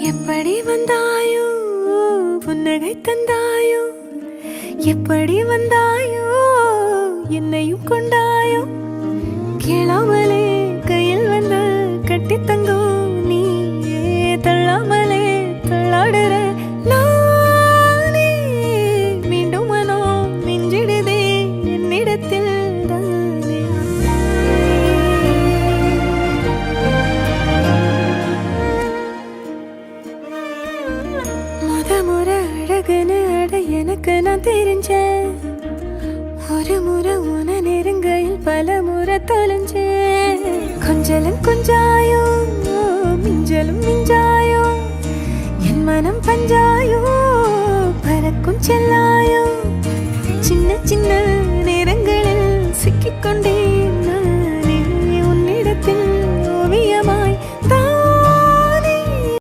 எப்படி வந்தாயோ புன்னகை தந்தாயோ எப்படி வந்தாயோ என்னையும் கொண்டாயோ கேளாமலே கையில் வந்து கட்டி தங்கோ நீ தள்ளாமலே தள்ளாடுற நானே மீண்டும் மனோ மிஞ்சிடுதே என்னிடத்தில் தானே முறை அழகுன்னு அட எனக்கு நான் தெரிஞ்சேன் ஒரு முறை உன நெருங்கையில் பல முறை தொலைஞ்சேன் கொஞ்சலும் கொஞ்சாயோ மிஞ்சலும் மிஞ்சாயோ என் மனம் பஞ்சா